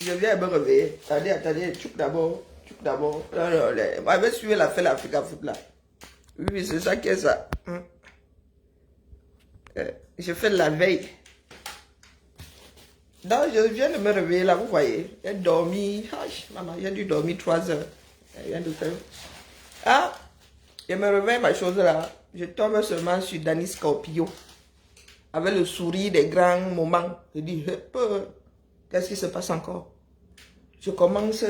Je viens me réveiller. Attendez, tchouk d'abord. Tchouk d'abord. Non, non, moi, je vais suivre la fête l'Africa Foot là. Oui, c'est ça qui est ça. Je fais la veille. Donc, je viens de me réveiller là, vous voyez. J'ai dormi. Maman, j'ai dû dormir 3 heures. Je viens de faire. Ah, je me réveille, ma chose là. Je tombe seulement sur Danny Scorpio. Avec le sourire des grands moments. Je dis, qu'est-ce qui se passe encore? Je commence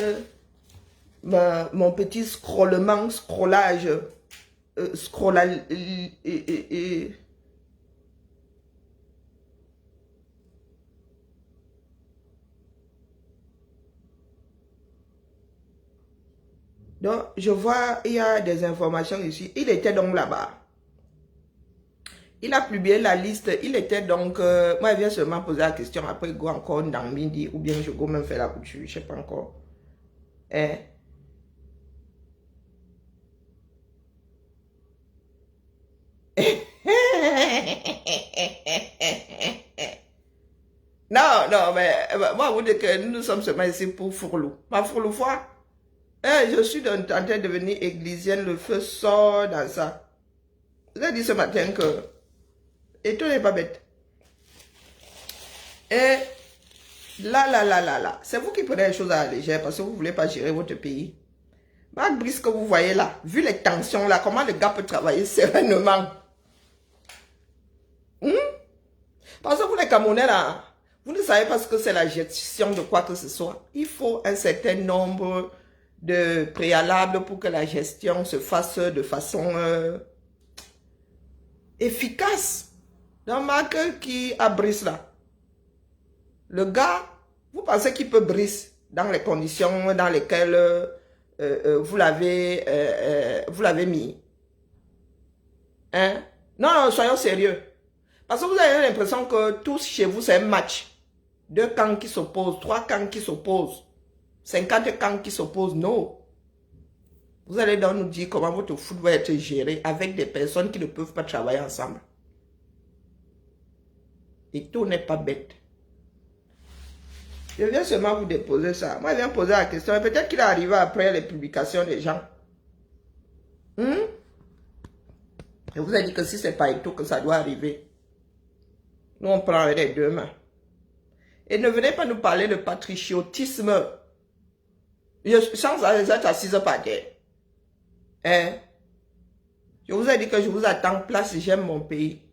mon petit scrollage. Scrollage. Donc, je vois, il y a des informations ici. Il était donc là-bas. Il a publié la liste. Il était donc... moi, je viens seulement poser la question. Après, il go encore dans midi. Ou bien je go même faire la couture. Je ne sais pas encore. Hein? Non, non, mais moi, vous dites que nous sommes seulement ici pour Fourlou. Ma Fourlou foi. Je suis en train de devenir églisienne. Le feu sort dans ça. Vous avez dit ce matin que... Et tout n'est pas bête. Et là. C'est vous qui prenez les choses à la légère parce que vous ne voulez pas gérer votre pays. Marc Brice que vous voyez là, vu les tensions là, comment le gars peut travailler sereinement? Parce que vous les Camerounais là, vous ne savez pas ce que c'est la gestion de quoi que ce soit. Il faut un certain nombre de préalables pour que la gestion se fasse de façon efficace. Donc Marc qui a Brice là, le gars, vous pensez qu'il peut Brice dans les conditions dans lesquelles vous l'avez mis? Hein? Non, non, soyons sérieux. Parce que vous avez l'impression que tous chez vous, c'est un match. 2 camps qui s'opposent, 3 camps qui s'opposent, 50 camps qui s'opposent. Non. Vous allez donc nous dire comment votre foot va être géré avec des personnes qui ne peuvent pas travailler ensemble. Et tout n'est pas bête. Je viens seulement vous déposer ça. Moi, je viens poser la question. Peut-être qu'il est arrivé après les publications des gens. Je vous ai dit que si ce n'est pas tout que ça doit arriver. Nous, on prend les 2 mains. Et ne venez pas nous parler de patriotisme. Sans être assise par terre. Hein? Je vous ai dit que je vous attends place, j'aime mon pays.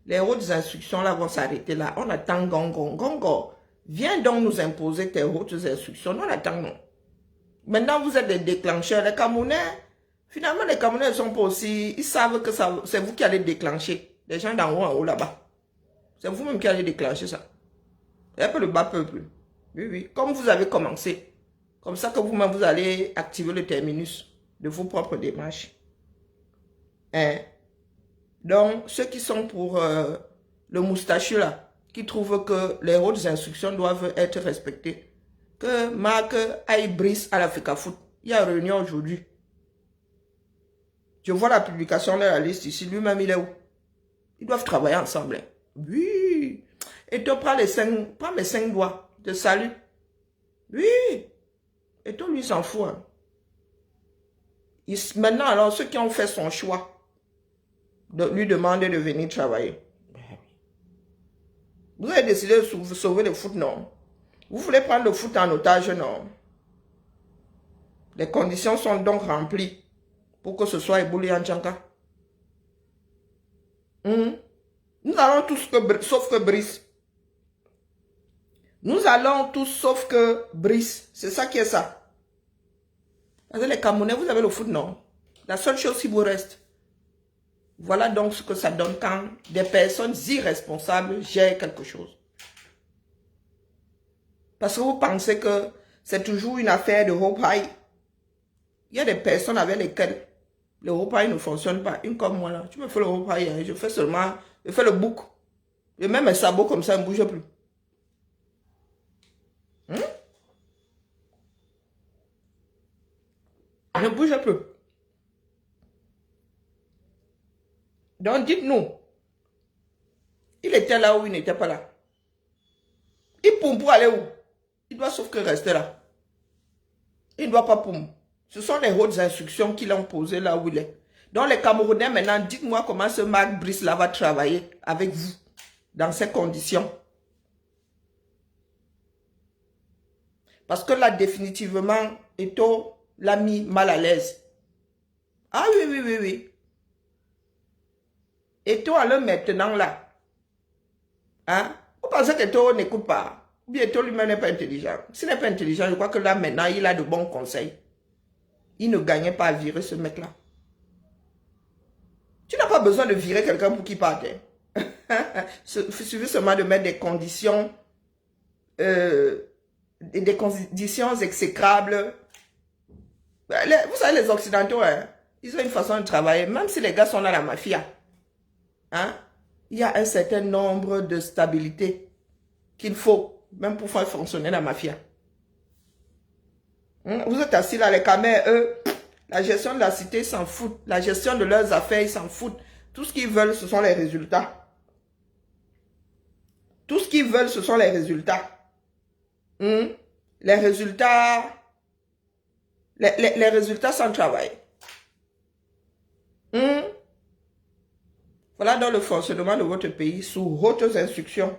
Les hautes instructions là vont s'arrêter là. On attend Gongo. Viens donc nous imposer tes hautes instructions. Nous, on attend non. Maintenant, vous êtes des déclencheurs. Les Camerounais, finalement, les Camerounais ne sont pas aussi... Ils savent que c'est vous qui allez déclencher. Les gens d'en haut en haut là-bas. C'est vous-même qui allez déclencher ça. Et un peu le bas peuple. Oui, oui. Comme vous avez commencé. Comme ça que vous-même, vous allez activer le terminus de vos propres démarches. Hein? Donc, ceux qui sont pour le moustachu là, qui trouvent que les hautes instructions doivent être respectées, que Marc aille Brice à l'Africa Foot. Il y a une réunion aujourd'hui. Je vois la publication de la liste ici. Lui-même, il est où? Ils doivent travailler ensemble. Oui. Et toi, prends mes 5 doigts de salut. Oui. Et toi, lui, il s'en fout. Hein. Maintenant, alors, ceux qui ont fait son choix, de lui demander de venir travailler. Vous avez décidé de sauver le foot, non? Vous voulez prendre le foot en otage, non? Les conditions sont donc remplies pour que ce soit Ebouli Anchanka. Nous allons tous sauf que Brice. Nous allons tous sauf que Brice. C'est ça qui est ça. Parce que les Camerounais, vous avez le foot, non? La seule chose qui vous reste. Voilà donc ce que ça donne quand des personnes irresponsables gèrent quelque chose. Parce que vous pensez que c'est toujours une affaire de Hope High. Il y a des personnes avec lesquelles le Hope High ne fonctionne pas. Une comme moi là, tu me fais le Hope High, hein, je fais le bouc. Je mets mes sabots comme ça, je ne bouge plus. Je ne bouge plus. Donc dites-nous, il était là ou il n'était pas là? Il pour aller où? Il doit sauf que rester là. Il ne doit pas poum. Ce sont les hautes instructions qui l'ont posé là où il est. Donc les Camerounais, maintenant, dites-moi comment ce Marc Brice là va travailler avec vous dans ces conditions. Parce que là, définitivement, Eto'o l'a mis mal à l'aise. Ah oui, oui, oui, oui. Eto'o alors maintenant là. Hein? Vous pensez qu'Eto'o n'écoute pas? Ou bien Eto'o lui-même n'est pas intelligent. S'il n'est pas intelligent, je crois que là maintenant, il a de bons conseils. Il ne gagnait pas à virer ce mec-là. Tu n'as pas besoin de virer quelqu'un pour qu'il parte. Il suffit seulement de mettre des conditions exécrables. Vous savez, les Occidentaux, hein, ils ont une façon de travailler. Même si les gars sont dans la mafia, hein, il y a un certain nombre de stabilité qu'il faut, même pour faire fonctionner la mafia. Vous êtes assis là, les Khmers, eux, la gestion de la cité, ils s'en foutent. La gestion de leurs affaires, ils s'en foutent. Tout ce qu'ils veulent, ce sont les résultats. Tout ce qu'ils veulent, ce sont les résultats. Les résultats... Les résultats sans travail. Voilà donc le fonctionnement de votre pays sous hautes instructions.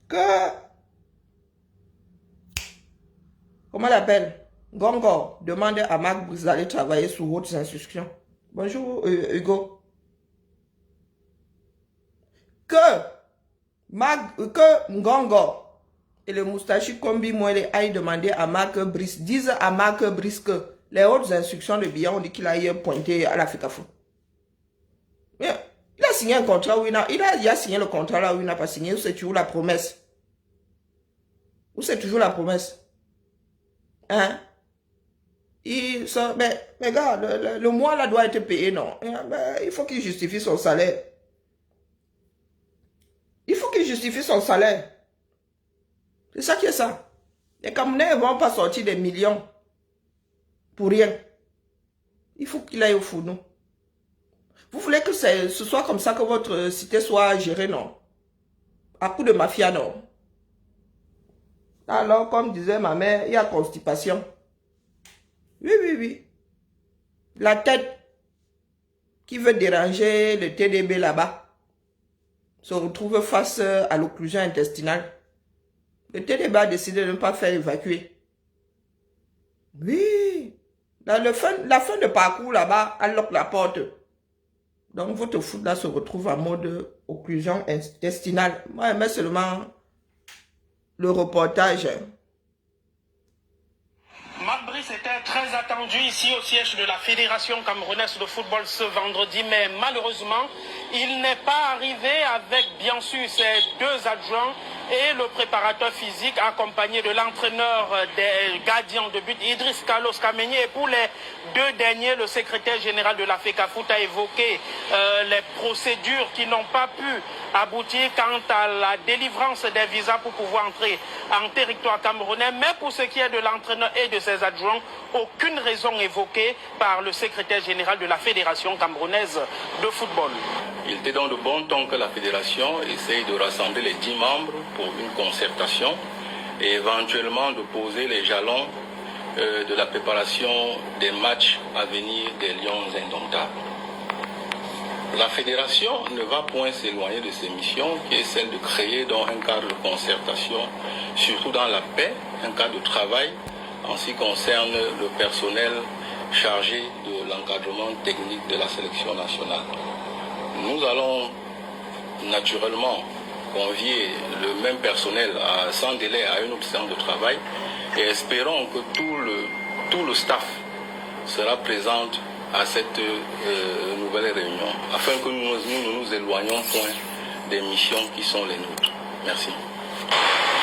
Que... Comment on l'appelle? Gongo demande à Marc Brice d'aller travailler sous hautes instructions. Bonjour Hugo. Que Ngongo et le moustachu Kombi Mwele aillent demander à Marc Brice, disent à Marc Brice que les hautes instructions de Biya ont dit qu'il a pointé à l'Afrique Fou. Il a signé un contrat où il a signé le contrat là où il n'a pas signé, où c'est toujours la promesse. Où c'est toujours la promesse. Hein? Mais gars, le mois là doit être payé, non? Il faut qu'il justifie son salaire. Il faut qu'il justifie son salaire. C'est ça qui est ça. Les Camerounais ne vont pas sortir des millions pour rien. Il faut qu'il aille au fourneau. Vous voulez que ce soit comme ça que votre cité soit gérée, non? À coup de mafia, non? Alors, comme disait ma mère, il y a constipation. Oui, oui, oui. La tête qui veut déranger le TDB là-bas se retrouve face à l'occlusion intestinale. Le TDB a décidé de ne pas faire évacuer. Oui. La fin de parcours là-bas, elle lock la porte. Donc votre foot là se retrouve en mode occlusion intestinale. Moi, je mets seulement le reportage. Marc Brice était très attendu ici au siège de la Fédération camerounaise de football ce vendredi, mais malheureusement, il n'est pas arrivé avec bien sûr ses deux adjoints et le préparateur physique accompagné de l'entraîneur des gardiens de but Idriss Carlos Kameni. Et pour les deux derniers, le secrétaire général de la FECAFOOT a évoqué les procédures qui n'ont pas pu aboutir quant à la délivrance des visas pour pouvoir entrer en territoire camerounais. Mais pour ce qui est de l'entraîneur et de ses adjoints, aucune raison évoquée par le secrétaire général de la Fédération camerounaise de football. Il était dans de bon temps que la fédération essaye de rassembler les 10 membres pour une concertation et éventuellement de poser les jalons de la préparation des matchs à venir des Lions indomptables. La fédération ne va point s'éloigner de ses missions, qui est celle de créer donc un cadre de concertation, surtout dans la paix, un cadre de travail en ce qui concerne le personnel chargé de l'encadrement technique de la sélection nationale. Nous allons naturellement convier le même personnel sans délai à une autre séance de travail et espérons que tout le staff sera présent à cette nouvelle réunion afin que nous ne nous éloignions point des missions qui sont les nôtres. Merci.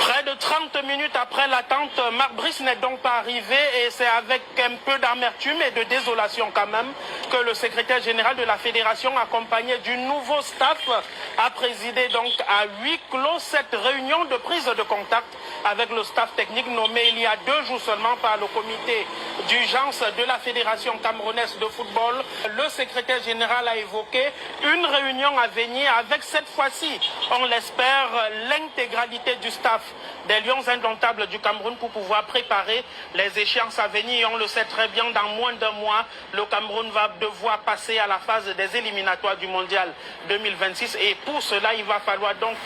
Près de 30 minutes après l'attente, Marc Brice n'est donc pas arrivé et c'est avec un peu d'amertume et de désolation quand même que le secrétaire général de la fédération, accompagné du nouveau staff, a présidé donc à huis clos cette réunion de prise de contact avec le staff technique nommé il y a 2 jours seulement par le comité d'urgence de la Fédération camerounaise de football. Le secrétaire général a évoqué une réunion à venir avec cette fois-ci, on l'espère, l'intégralité du staff des Lions indomptables du Cameroun pour pouvoir préparer les échéances à venir. Et on le sait très bien, dans moins d'un mois, le Cameroun va devoir passer à la phase des éliminatoires du Mondial 2026. Et pour cela, il va falloir donc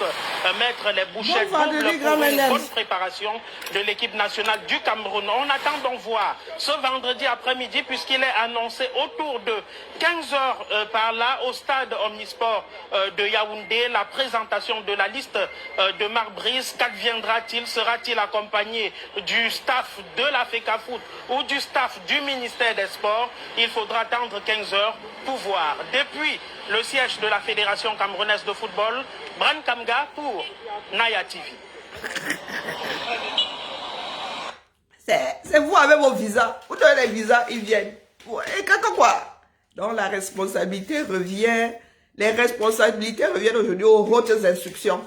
mettre les bouchées doubles pour une bonne préparation de l'équipe nationale du Cameroun. On attend donc voir ce vendredi après-midi, puisqu'il est annoncé autour de 15 heures par là au stade Omnisport de Yaoundé, la présentation de la liste de Marc Brice. Qu'adviendra-t-il? Sera-t-il accompagné du staff de la FECAFOOT ou du staff du ministère des Sports? Il faudra attendre 15 heures pour voir. Depuis le siège de la Fédération camerounaise de football, Bran Kamga pour Naya TV. C'est vous avec vos visas. Vous donnez les visas, ils viennent. Et quoi? Donc la responsabilité revient, les responsabilités reviennent aujourd'hui aux hautes instructions.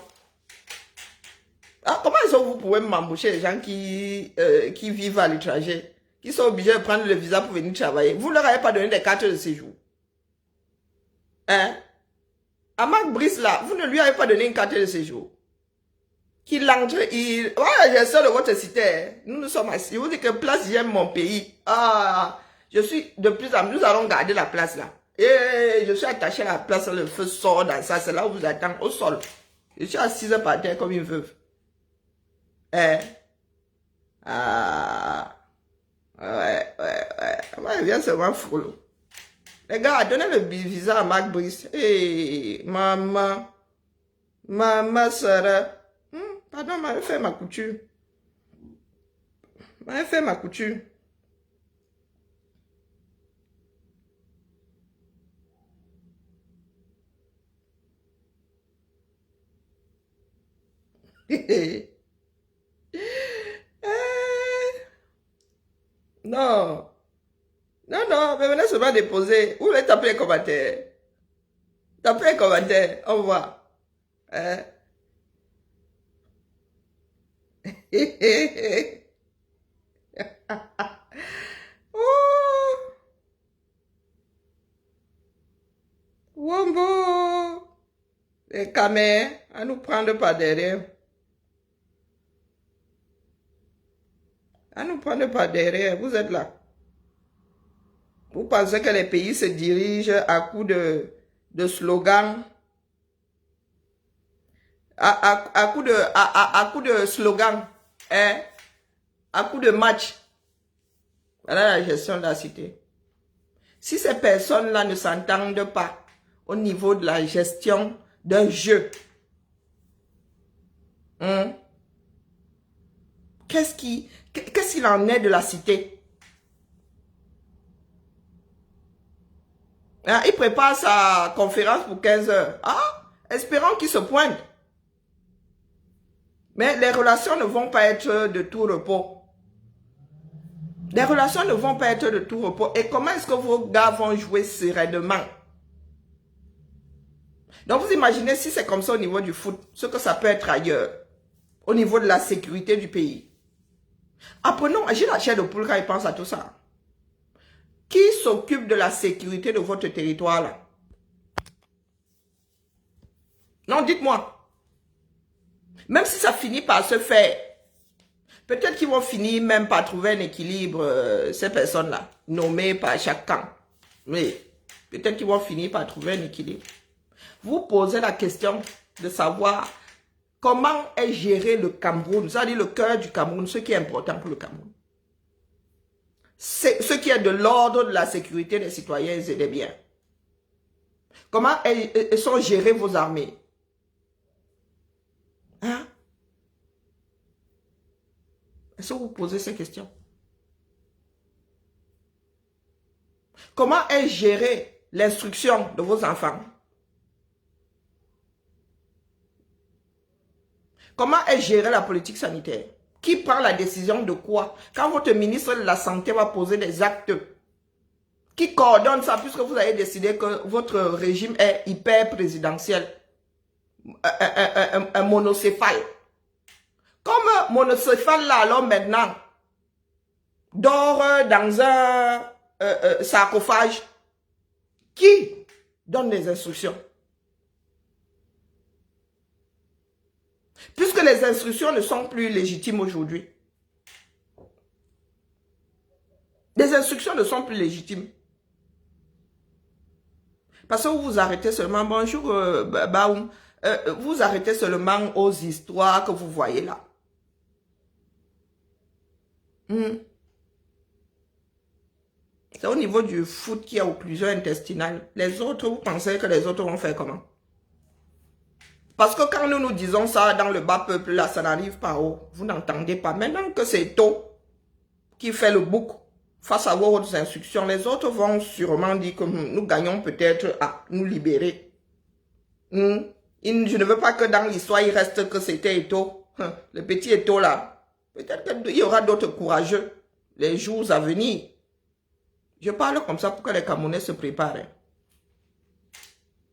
Ah, comment est-ce que vous pouvez m'embaucher les gens qui vivent à l'étranger, qui sont obligés de prendre le visa pour venir travailler? Vous ne leur avez pas donné des cartes de séjour. Hein? À Marc Brice là, vous ne lui avez pas donné une carte de séjour. Qu'il entre, voilà, j'ai ça de votre cité. Nous sommes assis. Je vous dis que place, j'aime mon pays. Ah, je suis de plus en plus, nous allons garder la place là. Et je suis attaché à la place, le feu sort dans ça, c'est là où vous attend au sol. Je suis assise par terre comme une veuve. Ah, ouais. Moi, je viens seulement frôler. Les gars, donnez le visa à Marc Brice. Hey, maman, sœur. Pardon, m'avait fait ma couture. Non, mais venez seulement déposer. Vous voulez taper les commentaires? Tapez les commentaires, au revoir. Oh, Wombo, les caméras, à nous prendre par derrière. Vous êtes là. Vous pensez que les pays se dirigent à coup de slogans, à coup de slogans, hein, à coup de match. Voilà la gestion de la cité. Si ces personnes-là ne s'entendent pas au niveau de la gestion d'un jeu, qu'est-ce qu'il en est de la cité? Hein, il prépare sa conférence pour 15 heures. Ah, espérons qu'il se pointe. Mais les relations ne vont pas être de tout repos. Les relations ne vont pas être de tout repos. Et comment est-ce que vos gars vont jouer sereinement? Donc vous imaginez si c'est comme ça au niveau du foot, ce que ça peut être ailleurs, au niveau de la sécurité du pays. Apprenons, j'ai la chair de poule quand il pense à tout ça. Qui s'occupe de la sécurité de votre territoire là? Non, dites-moi. Même si ça finit par se faire, peut-être qu'ils vont finir même par trouver un équilibre, ces personnes-là, nommées par chaque camp. Oui, peut-être qu'ils vont finir par trouver un équilibre. Vous posez la question de savoir comment est géré le Cameroun, c'est-à-dire le cœur du Cameroun, ce qui est important pour le Cameroun. C'est ce qui est de l'ordre de la sécurité des citoyens et des biens. Comment sont gérées vos armées? Hein? Est-ce que vous posez ces questions? Comment est gérée l'instruction de vos enfants? Comment est gérée la politique sanitaire? Qui prend la décision de quoi? Quand votre ministre de la Santé va poser des actes, qui coordonne ça puisque vous avez décidé que votre régime est hyper présidentiel, un monocéphale? Comme monocéphale là, alors maintenant, dort dans un sarcophage. Qui donne des instructions? Puisque les instructions ne sont plus légitimes aujourd'hui. Les instructions ne sont plus légitimes. Parce que vous arrêtez seulement, bonjour, Baoum, vous arrêtez seulement aux histoires que vous voyez là. C'est au niveau du foot qu'il y a occlusion intestinale. Les autres, vous pensez que les autres vont faire comment? Parce que quand nous disons ça dans le bas peuple, là, ça n'arrive pas haut. Vous n'entendez pas. Maintenant que c'est tôt qui fait le bouc face à vos autres instructions, les autres vont sûrement dire que nous gagnons peut-être à nous libérer. Je ne veux pas que dans l'histoire, il reste que c'était Eto'o. Le petit Eto'o là. Peut-être qu'il y aura d'autres courageux les jours à venir. Je parle comme ça pour que les Camerounais se préparent.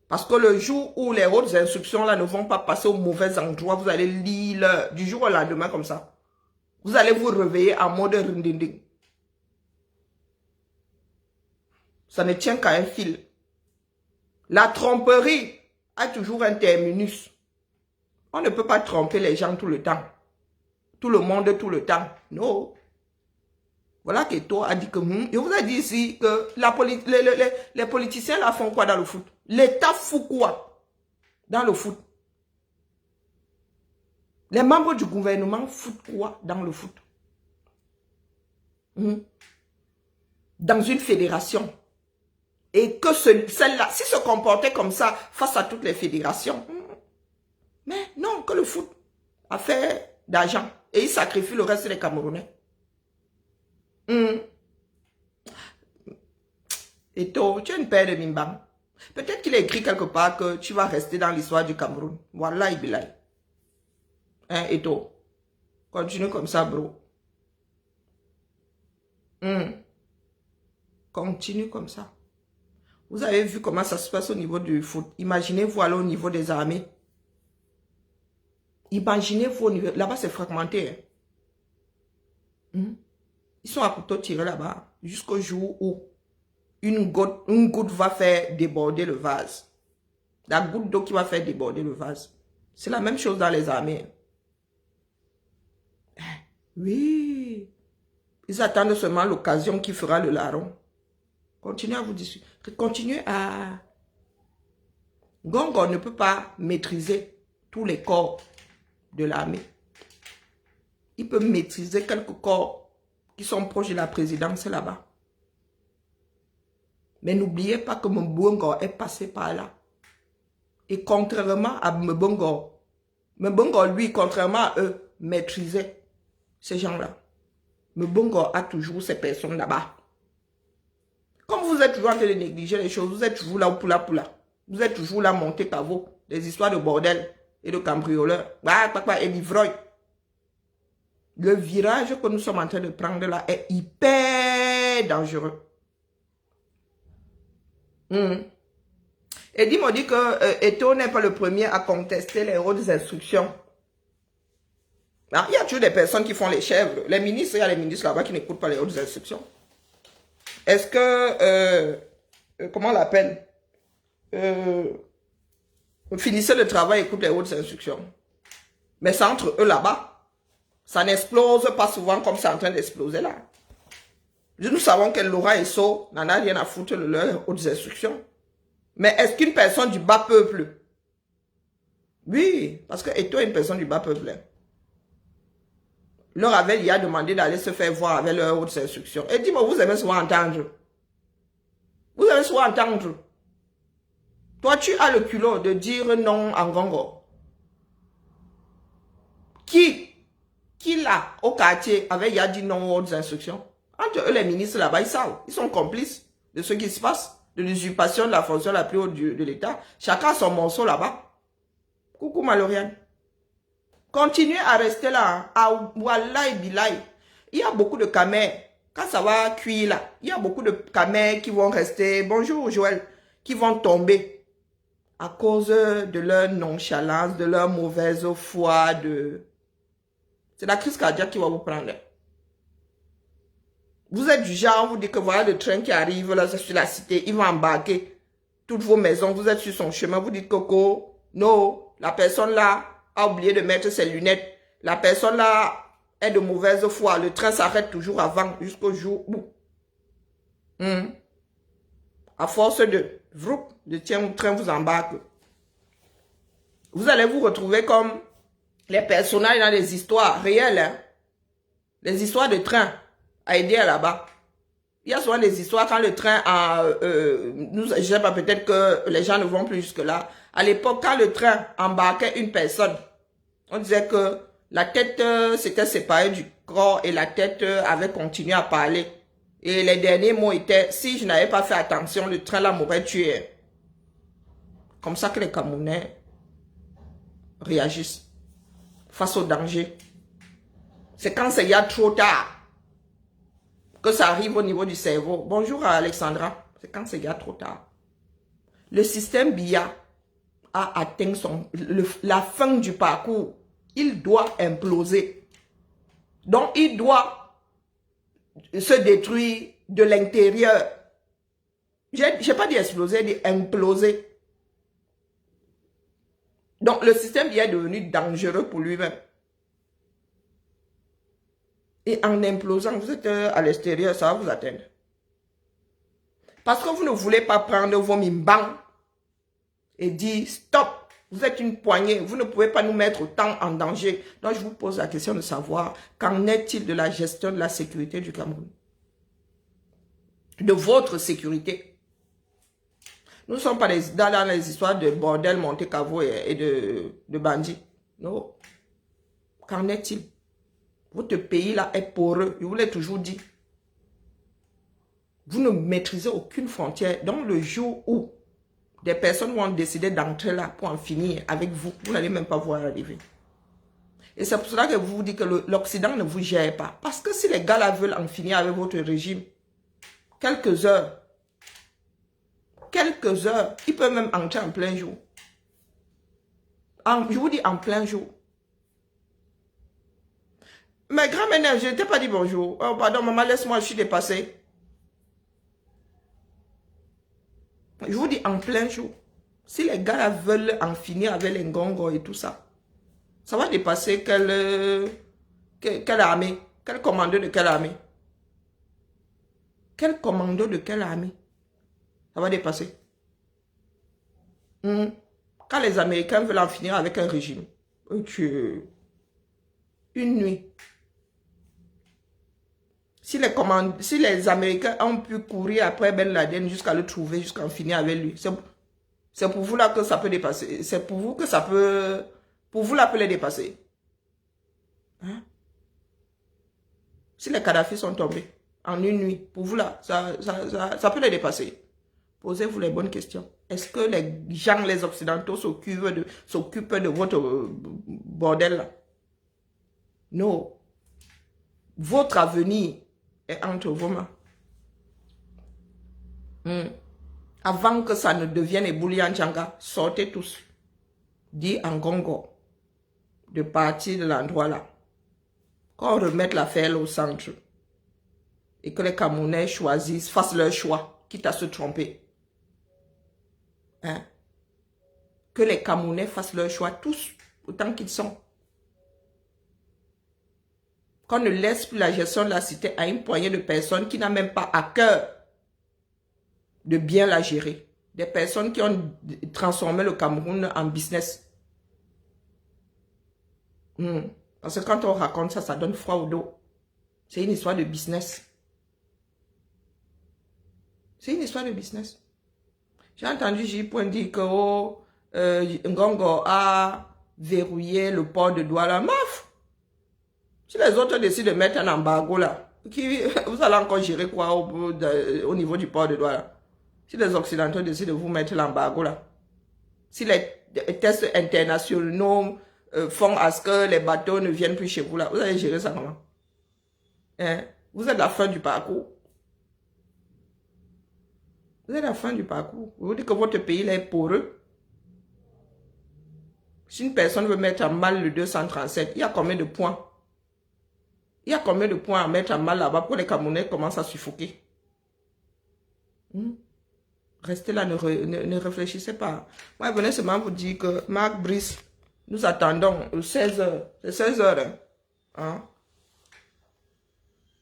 Parce que le jour où les autres instructions là ne vont pas passer au mauvais endroit, vous allez lire du jour au lendemain comme ça. Vous allez vous réveiller en mode rindinding. Ça ne tient qu'à un fil. La tromperie a toujours un terminus. On ne peut pas tromper les gens tout le temps. Tout le monde tout le temps. Non. Voilà qu'Eto'o a dit que... Je vous ai dit ici que les politiciens là font quoi dans le foot? L'État fout quoi dans le foot? Les membres du gouvernement foutent quoi dans le foot? Dans une fédération. Et que celle-là, si se comportait comme ça face à toutes les fédérations. Mais non, que le foot a fait d'argent. Et il sacrifie le reste des Camerounais. Eto'o, tu es une paire de bimbam. Peut-être qu'il a écrit quelque part que tu vas rester dans l'histoire du Cameroun. Voilà, Ibilay. Hein, Eto'o. Continue comme ça, bro. Continue comme ça. Vous avez vu comment ça se passe au niveau du foot. Imaginez-vous aller au niveau des armées. Imaginez-vous au niveau... Là-bas, c'est fragmenté. Ils sont à couteau tiré là-bas. Jusqu'au jour où une goutte va faire déborder le vase. La goutte d'eau qui va faire déborder le vase. C'est la même chose dans les armées. Oui. Ils attendent seulement l'occasion qui fera le larron. Continuez à vous discuter. Continuez à... Gongo ne peut pas maîtriser tous les corps de l'armée. Il peut maîtriser quelques corps qui sont proches de la présidence là-bas. Mais n'oubliez pas que Mbongo est passé par là. Et contrairement à Mbongo, lui, contrairement à eux, maîtrisait ces gens-là. Mbongo a toujours ces personnes là-bas. Comme vous êtes toujours en train de négliger les choses, vous êtes toujours là poula. Vous êtes toujours là monté caveau. Des histoires de bordel et de cambrioleurs. Et l'ivreuil. Le virage que nous sommes en train de prendre là est hyper dangereux. Et dis-moi dit que Eto'o n'est pas le premier à contester les hautes instructions. Alors, il y a toujours des personnes qui font les chèvres. Les ministres, il y a les ministres là-bas qui n'écoutent pas les hautes instructions. Est-ce que, comment on l'appelle, finissez le travail, écoute les hautes instructions. Mais c'est entre eux là-bas. Ça n'explose pas souvent comme c'est en train d'exploser là. Nous savons que Laurent Esso n'en a rien à foutre de leurs hautes instructions. Mais est-ce qu'une personne du bas peuple? Oui, parce que Eto'o est une personne du bas peuple. Leur avait il a demandé d'aller se faire voir avec leurs hautes instructions. Et dis-moi, vous aimez souvent entendre. Vous aimez souvent entendre. Toi, tu as le culot de dire non en Gongo. Qui là, au quartier, avait dit non aux hautes instructions? Entre eux, les ministres là-bas, ils savent. Ils sont complices de ce qui se passe, de l'usurpation de la fonction la plus haute de l'État. Chacun a son morceau là-bas. Coucou Maloriane. Continuez à rester là. Ah, Wallahi Bilahi. Il y a beaucoup de camers. Quand ça va cuire là, il y a beaucoup de camers qui vont rester. Bonjour Joël. Qui vont tomber. À cause de leur nonchalance, de leur mauvaise foi, de... C'est la crise cardiaque qui va vous prendre. Vous êtes du genre, vous dites que voilà le train qui arrive là sur la cité, il va embarquer toutes vos maisons, vous êtes sur son chemin, vous dites Coco, non, la personne là a oublié de mettre ses lunettes, la personne là est de mauvaise foi, le train s'arrête toujours avant, jusqu'au jour où, à force de, le train vous embarque. Vous allez vous retrouver comme les personnages dans les histoires réelles, hein? Les histoires de train à aider là-bas. Il y a souvent des histoires quand le train a... je sais pas, peut-être que les gens ne vont plus jusque-là. À l'époque, quand le train embarquait une personne, on disait que la tête s'était séparée du corps et la tête avait continué à parler. Et les derniers mots étaient, si je n'avais pas fait attention, le train là m'aurait tué. Comme ça que les Camerounais réagissent face au danger. C'est quand c'est il y a trop tard que ça arrive au niveau du cerveau. Bonjour à Alexandra. C'est quand c'est il y a trop tard. Le système BIA a atteint la fin du parcours. Il doit imploser. Donc, il doit se détruire de l'intérieur. Je n'ai pas dit exploser, dit imploser. Donc, le système BIA est devenu dangereux pour lui-même. Et en implosant, vous êtes à l'extérieur, ça va vous atteindre. Parce que vous ne voulez pas prendre vos mimbans et dire stop, vous êtes une poignée, vous ne pouvez pas nous mettre autant en danger. Donc je vous pose la question de savoir qu'en est-il de la gestion de la sécurité du Cameroun? De votre sécurité. Nous ne sommes pas dans les histoires de bordel, Monte Cavo et de bandits. Non. Qu'en est-il? Votre pays là est poreux, je vous l'ai toujours dit. Vous ne maîtrisez aucune frontière. Donc le jour où des personnes vont décider d'entrer là pour en finir avec vous, vous n'allez même pas voir arriver. Et c'est pour cela que vous vous dites que l'Occident ne vous gère pas. Parce que si les gars là veulent en finir avec votre régime, quelques heures, ils peuvent même entrer en plein jour. Je vous dis en plein jour. Mais grand-mère, je ne t'ai pas dit bonjour. Oh, pardon, maman, laisse-moi, je suis dépassée. Je vous dis en plein jour. Si les gars là veulent en finir avec les Ngongo et tout ça, ça va dépasser quelle armée? Quel commando de quelle armée? Quel commando de quelle armée? Ça va dépasser. Quand les Américains veulent en finir avec un régime, une nuit. Si les Américains ont pu courir après Ben Laden jusqu'à le trouver, jusqu'à en finir avec lui, c'est pour vous là que ça peut dépasser. C'est pour vous que ça peut... Pour vous là peut les dépasser. Hein? Si les Kadhafi sont tombés en une nuit, pour vous là, ça peut les dépasser. Posez-vous les bonnes questions. Est-ce que les gens, les Occidentaux s'occupent de votre bordel là? Non. Votre avenir est entre vos mains. Avant que ça ne devienne éboulis en Tchanga, sortez tous. Dit en Congo de partir de l'endroit là. Qu'on remette l'affaire au centre. Et que les Camerounais choisissent, fassent leur choix, quitte à se tromper. Hein? Que les Camerounais fassent leur choix, tous, autant qu'ils sont. Qu'on ne laisse plus la gestion de la cité à une poignée de personnes qui n'ont même pas à cœur de bien la gérer. Des personnes qui ont transformé le Cameroun en business. Parce que quand on raconte ça, ça donne froid au dos. C'est une histoire de business. C'est une histoire de business. J'ai entendu J.Point dire que Ngongo a verrouillé le port de Douala. Maf! Si les autres décident de mettre un embargo là, vous allez encore gérer quoi au niveau du port de Douala? Si les Occidentaux décident de vous mettre l'embargo là, si les tests internationaux font à ce que les bateaux ne viennent plus chez vous là, vous allez gérer ça comment? Hein? Vous êtes à la fin du parcours. Vous êtes à la fin du parcours. Vous dites que votre pays là est poreux. Si une personne veut mettre à mal le 237, il y a combien de points? Il y a combien de points à mettre en mal là-bas pour les Camerounais commencent à suffoquer? Restez là, ne réfléchissez pas. Moi, je venais seulement vous dire que Marc Brice, nous attendons 16h. C'est 16h. Hein?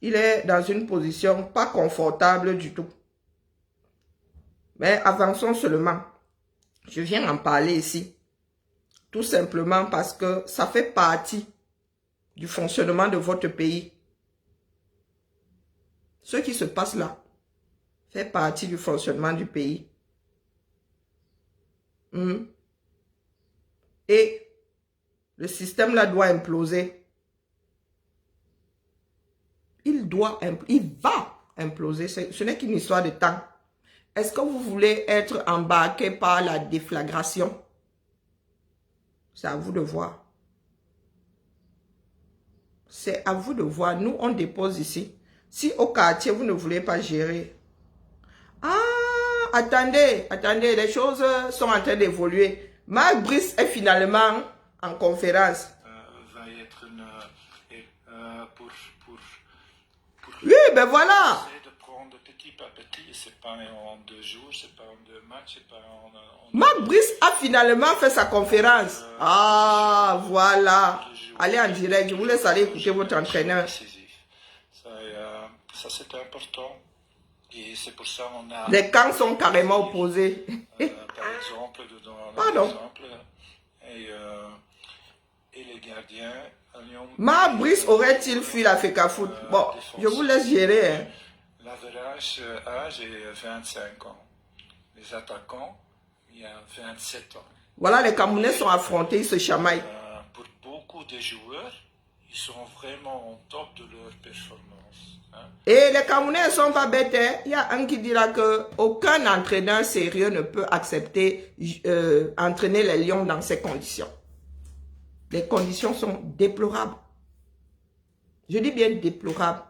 Il est dans une position pas confortable du tout. Mais avançons seulement. Je viens en parler ici. Tout simplement parce que ça fait partie du fonctionnement de votre pays. Ce qui se passe là fait partie du fonctionnement du pays. Et le système là doit imploser. Il va imploser. Ce n'est qu'une histoire de temps. Est-ce que vous voulez être embarqué par la déflagration? C'est à vous de voir. C'est à vous de voir. Nous, on dépose ici. Si au quartier, vous ne voulez pas gérer. Ah, attendez, les choses sont en train d'évoluer. Marc Brice est finalement en conférence. Va être Oui, ben voilà. de prendre petit à petit, c'est pas en 2 jours, c'est pas en 2 matchs, c'est pas en Marc Brice a finalement fait sa conférence. Ah, voilà. Allez en direct, je vous laisse aller écouter votre entraîneur. Ça c'est important. Et c'est pour ça qu'on a... Les camps sont carrément opposés. par exemple, Pardon. Et les gardiens... Marc Brice aurait-il fui la FECAFOOT? Bon, je vous laisse gérer. Hein. L'average âge est 25 ans. Les attaquants, il y a 27 ans. Voilà, les Camerounais sont affrontés, ils se chamaillent. Pour beaucoup de joueurs, ils sont vraiment au top de leur performance. Hein. Et les Camerounais ne sont pas bêtes. Hein. Il y a un qui dira qu'aucun entraîneur sérieux ne peut accepter entraîner les Lions dans ces conditions. Les conditions sont déplorables. Je dis bien déplorables.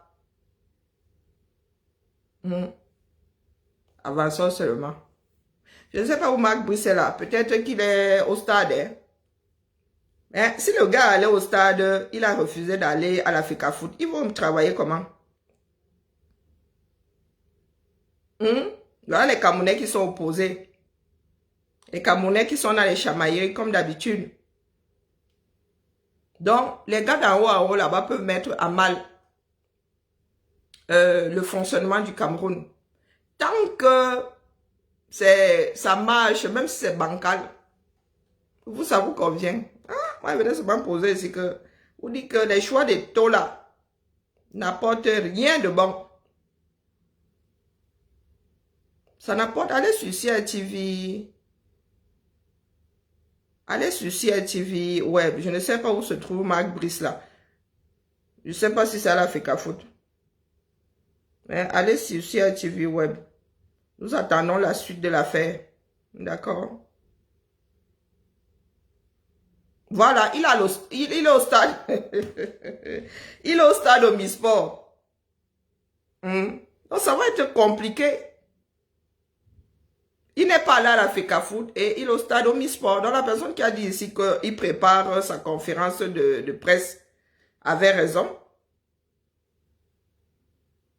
Avançons seulement. Je ne sais pas où Marc Brice est là. Peut-être qu'il est au stade. Hein. Mais si le gars allait au stade, il a refusé d'aller à la FECAFOOT. Ils vont travailler comment? Voilà les Camerounais qui sont opposés. Les Camerounais qui sont dans les chamailleries comme d'habitude. Donc, les gars d'en haut à haut là-bas peuvent mettre à mal le fonctionnement du Cameroun. Tant que ça marche, même si c'est bancal, vous, ça vous convient. Ah, moi, je venais seulement poser ici que vous dites que les choix des taux là n'apportent rien de bon. Ça n'apporte... Allez sur CRTV. Allez sur CRTV Web. Je ne sais pas où se trouve Marc Brice là. Je ne sais pas si c'est à la FECAFOOT. Mais allez sur CRTV Web. Nous attendons la suite de l'affaire. D'accord? Voilà, il est au stade. Il est au stade Omnisport. Donc ça va être compliqué. Il n'est pas là à la FECAFOOT et il est au stade Omnisport. Donc la personne qui a dit ici qu'il prépare sa conférence de presse avait raison.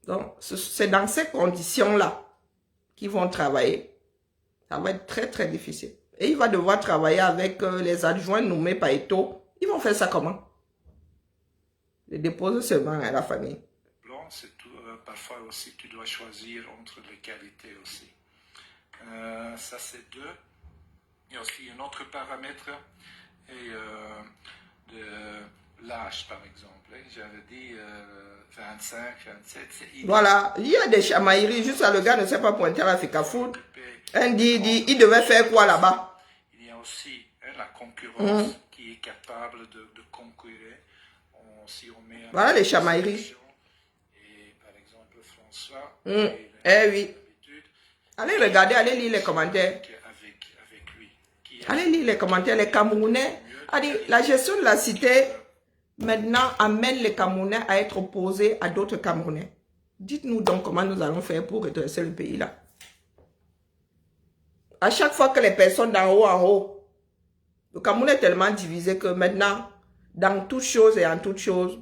Donc c'est dans ces conditions-là qu'ils vont travailler. Ça va être très très difficile. Et il va devoir travailler avec les adjoints nommés par Eto'o. Ils vont faire ça comment? Les déposer seulement à la famille. Blanc, c'est tout. Parfois aussi, tu dois choisir entre les qualités aussi. Ça, c'est 2. Il y a aussi un autre paramètre, et de l'âge, par exemple. J'avais dit 25, 27. Voilà, il y a des chamailleries. Juste là, le gars ne s'est pas pointé à la FECAFOOT. Un dit, il devait faire quoi là-bas? Il y a aussi la concurrence qui est capable de concourir. Si on met voilà les chamailleries. Et par exemple, François. Eh oui. Allez regarder, allez lire les commentaires. Avec lui, allez lire les commentaires. Les Camerounais. La gestion de la cité, maintenant, amène les Camerounais à être opposés à d'autres Camerounais. Dites-nous donc comment nous allons faire pour redresser le pays là. À chaque fois que les personnes d'en haut en haut, le Cameroun est tellement divisé que maintenant, dans toute chose et en toute chose,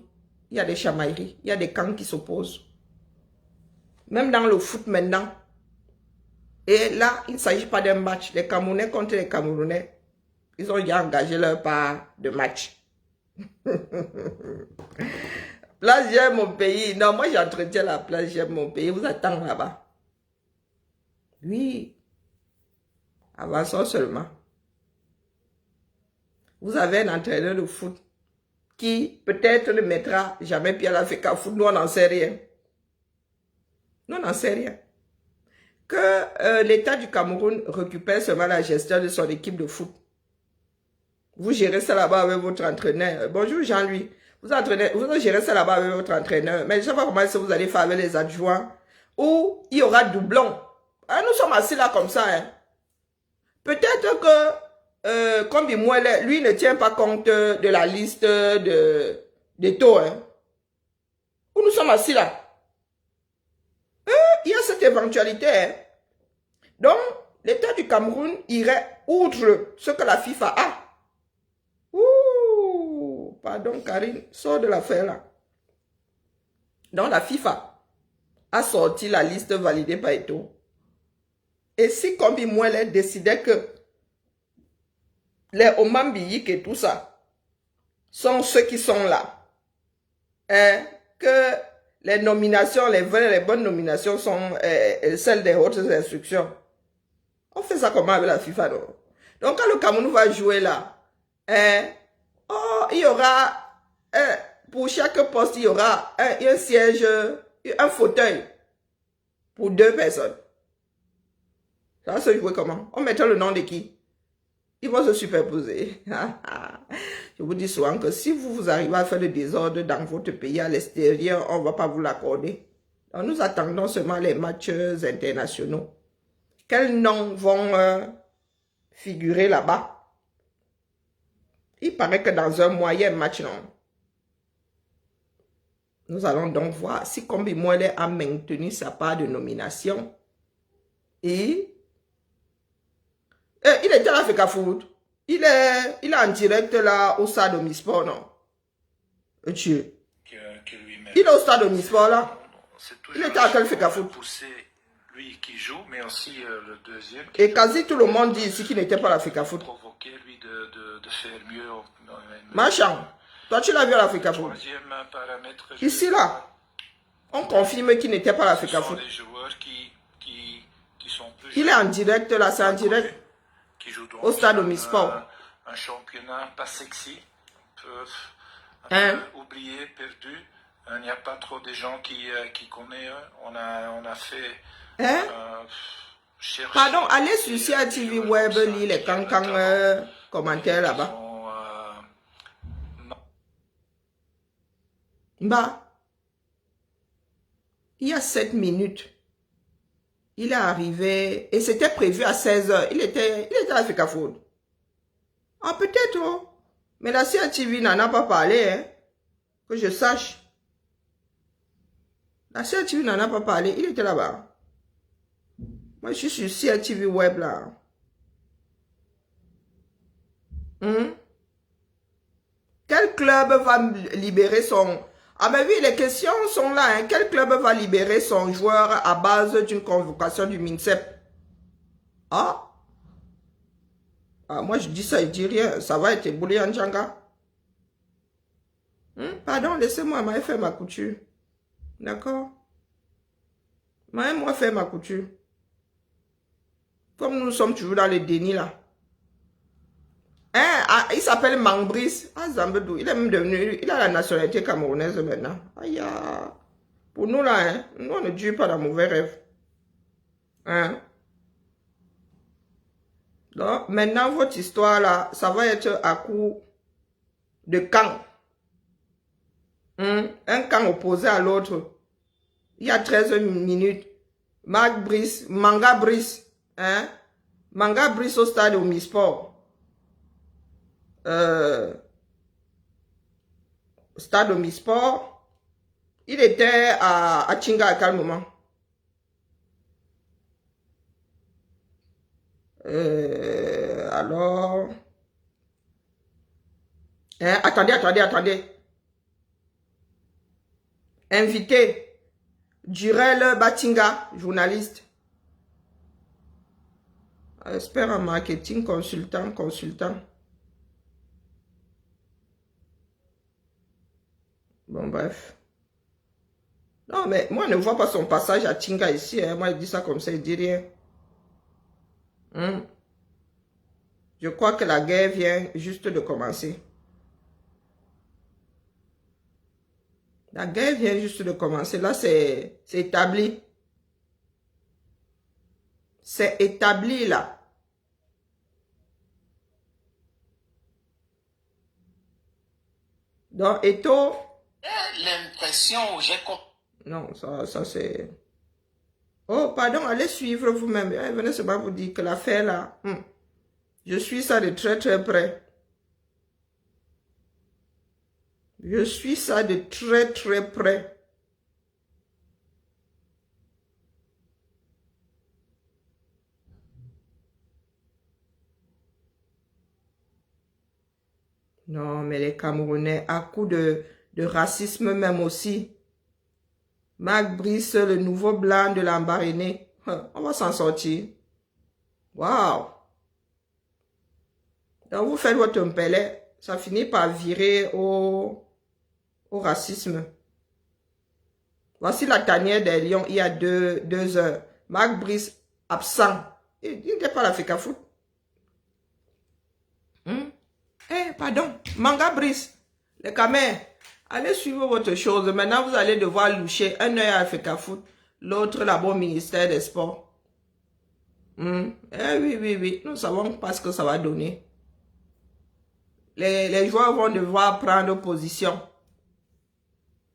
il y a des chamailleries, il y a des camps qui s'opposent. Même dans le foot maintenant. Et là, il ne s'agit pas d'un match. Les Camerounais contre les Camerounais, ils ont déjà engagé leur part de match. Place j'aime mon pays. Non, moi j'entretiens la place j'aime mon pays. Vous attendez là-bas. Oui. Avançons seulement. Vous avez un entraîneur de foot qui peut-être ne mettra jamais pied à la FECAFOOT. Nous, on n'en sait rien. Nous, on n'en sait rien. Que l'État du Cameroun récupère seulement la gestion de son équipe de foot. Vous gérez ça là-bas avec votre entraîneur. Bonjour Jean-Louis. Vous gérez ça là-bas avec votre entraîneur. Mais je ne sais pas comment est-ce que vous allez faire avec les adjoints. Ou il y aura doublon. Hein, nous sommes assis là comme ça. Hein. Peut-être que, comme Bimouele, lui ne tient pas compte de la liste des taux. Hein. Où nous sommes assis là. Il y a cette éventualité. Hein. Donc, l'État du Cameroun irait outre ce que la FIFA a. Ouh, pardon Karine, sors de l'affaire là. Donc, la FIFA a sorti la liste validée par Eto'o. Et si Kombi Mouele décidait que les Omambiyik et tout ça sont ceux qui sont là, hein, que les nominations, les vraies, les bonnes nominations sont celles des hautes instructions. On fait ça comment avec la FIFA, non? Donc, quand le Cameroun va jouer là, oh, il y aura, pour chaque poste, il y aura un siège, un fauteuil pour 2 personnes. Ça va se jouer comment? On mettra le nom de qui? Ils vont se superposer. Je vous dis souvent que si vous arrivez à faire le désordre dans votre pays à l'extérieur, on ne va pas vous l'accorder. Nous attendons seulement les matchs internationaux. Quels noms vont figurer là-bas? Il paraît que dans un mois, il y a un match, non? Nous allons donc voir si Kombi Mouele a maintenu sa part de nomination. Et il était à la FECAFOOT. Il est en direct là au stade Omnisport, non? Dieu. Il est au stade Omnisport là. Il était à quel FECAFOOT? Lui qui joue, mais aussi le deuxième. Et quasi tout le monde dit ici qu'il n'était pas à la FECAFOOT. Provoquer lui de faire mieux. Marchand, toi tu l'as vu à la FECAFOOT. Troisième paramètre. Ici là, on confirme qu'il n'était pas à la FECAFOOT. Ce sont des joueurs qui sont plus. Il est en direct là, c'est en direct. Qui jouent donc au stade Omnisport. Un championnat pas sexy, un peu oublié, perdu. Il n'y a pas trop de gens qui connaissent. On a fait chercher. Pardon, allez sur CRTV Web, lire les cancans commentaires là-bas. Bah, il y a 7 minutes. Il est arrivé, et c'était prévu à 16h. Il était à la FECAFOOT. Ah, peut-être, oh. Mais la CRTV n'en a pas parlé, hein. Que je sache. La CRTV n'en a pas parlé. Il était là-bas. Moi, je suis sur CRTV Web, là. Quel club va libérer son... Ah mais oui, les questions sont là. Hein. Quel club va libérer son joueur à base d'une convocation du MINSEP? Ah, moi je dis ça, il dit rien. Ça va être éboulé en Djanga. Pardon, laissez-moi faire ma couture. D'accord? Moi faire ma couture. Comme nous sommes toujours dans le déni là. Il s'appelle Mangbrice. Ah, Zambedou. Il est même devenu. Il a la nationalité camerounaise maintenant. Aïe. Pour nous là, hein, nous on ne dure pas dans mauvais rêve. Hein? Donc, maintenant, votre histoire là, ça va être à coup de camp. Un camp opposé à l'autre. Il y a 13 minutes. Manga Brice. Hein? Manga Brice au stade Omnisport. Stade Omnisport, il était à Tchinga à quel moment? Alors, attendez. Invité. Durel Batinga, journaliste. Expert en marketing, consultant. Bon, bref. Non, mais moi, je ne vois pas son passage à Tinga ici. Hein. Moi, il dit ça comme ça, il dit rien. Je crois que la guerre vient juste de commencer. La guerre vient juste de commencer. Là, c'est établi. C'est établi, là. Donc, Eto... L'impression, j'ai... Non, ça c'est... Oh, pardon, allez suivre vous-même. Venez seulement vous dire que l'affaire, là... Je suis ça de très, très près. Je suis ça de très, très près. Non, mais les Camerounais, à coup de racisme même aussi. Marc Brice, le nouveau blanc de l'Ambaréné. On va s'en sortir. Waouh! Donc vous faites votre mpelé, ça finit par virer au racisme. Voici la tanière des lions il y a deux heures. Marc Brice, absent. Il n'était pas la FECA Foot. Pardon. Manga Brice, les camers, allez suivre votre chose. Maintenant, vous allez devoir loucher un œil à FECA Foot, l'autre là-bas au ministère des Sports. Oui. Nous savons pas ce que ça va donner. Les joueurs vont devoir prendre position.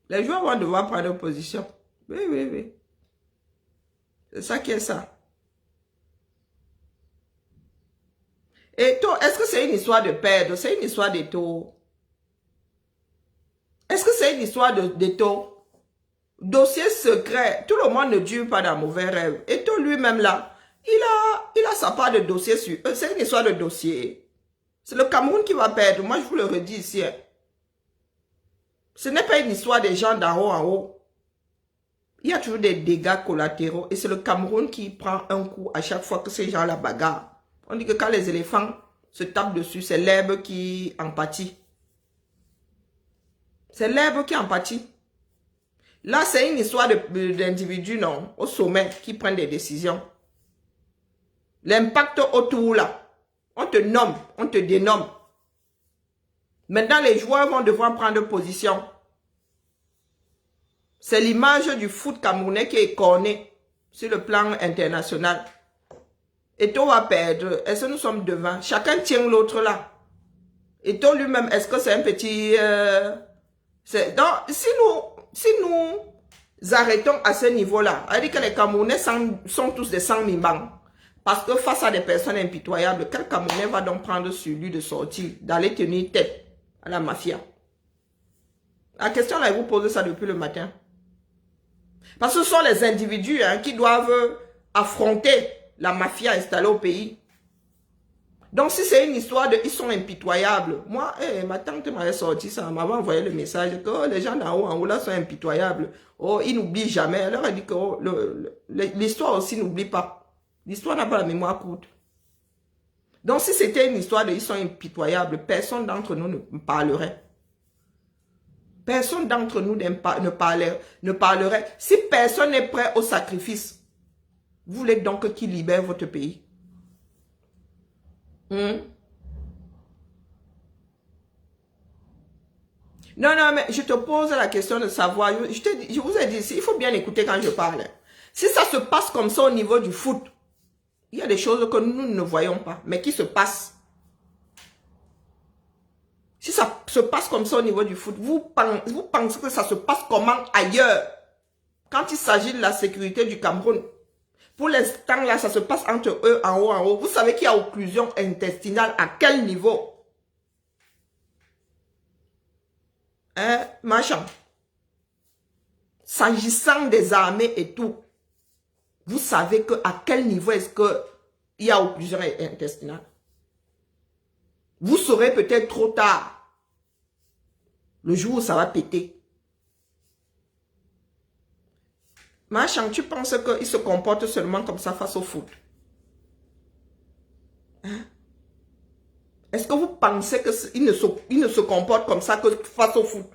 Les joueurs vont devoir prendre position. Oui. C'est ça qui est ça. Et toi, est-ce que c'est une histoire de perdre? C'est une histoire d'étau? Est-ce que c'est une histoire d'étau? Dossier secret. Tout le monde ne dure pas dans mauvais rêve. Et toi, lui-même là, il a sa part de dossier sur eux. C'est une histoire de dossier. C'est le Cameroun qui va perdre. Moi, je vous le redis ici. Ce n'est pas une histoire des gens d'en haut en haut. Il y a toujours des dégâts collatéraux. Et c'est le Cameroun qui prend un coup à chaque fois que ces gens la bagarrent. On dit que quand les éléphants se tapent dessus, c'est l'herbe qui en pâtit. C'est l'herbe qui en pâtit. Là, c'est une histoire d'individus, non, au sommet, qui prennent des décisions. L'impact autour, là, on te nomme, on te dénomme. Maintenant, les joueurs vont devoir prendre position. C'est l'image du foot camerounais qui est cornée sur le plan international. Et toi va perdre. Est-ce que nous sommes devant? Chacun tient l'autre là. Et toi lui-même, est-ce que c'est un petit... Donc, si nous arrêtons à ce niveau-là, on dit que les Camerounais sont tous des sans-mibans. Parce que face à des personnes impitoyables, quel Camerounais va donc prendre sur lui de sortir, d'aller tenir tête à la mafia? La question là, vous posez ça depuis le matin. Parce que ce sont les individus qui doivent affronter la mafia installée au pays. Donc si c'est une histoire de ils sont impitoyables, moi, ma tante m'avait sorti ça, m'avait envoyé le message que les gens d'en haut en haut là sont impitoyables. Oh, ils n'oublient jamais. Elle leur a dit que l'histoire aussi n'oublie pas. L'histoire n'a pas la mémoire courte. Donc si c'était une histoire de ils sont impitoyables, personne d'entre nous ne parlerait. Personne d'entre nous ne parlerait. Si personne n'est prêt au sacrifice, vous voulez donc qui libère votre pays? Non, mais je te pose la question de savoir. Je vous ai dit, il faut bien écouter quand je parle. Si ça se passe comme ça au niveau du foot, il y a des choses que nous ne voyons pas, mais qui se passent. Si ça se passe comme ça au niveau du foot, vous pensez que ça se passe comment ailleurs? Quand il s'agit de la sécurité du Cameroun, pour l'instant là, ça se passe entre eux en haut, en haut. Vous savez qu'il y a occlusion intestinale à quel niveau? Machin. S'agissant des armées et tout, vous savez que à quel niveau est-ce que il y a occlusion intestinale? Vous saurez peut-être trop tard. Le jour où ça va péter. Machin, tu penses qu'il se comporte seulement comme ça face au foot? Hein? Est-ce que vous pensez qu'il ne se comporte comme ça que face au foot?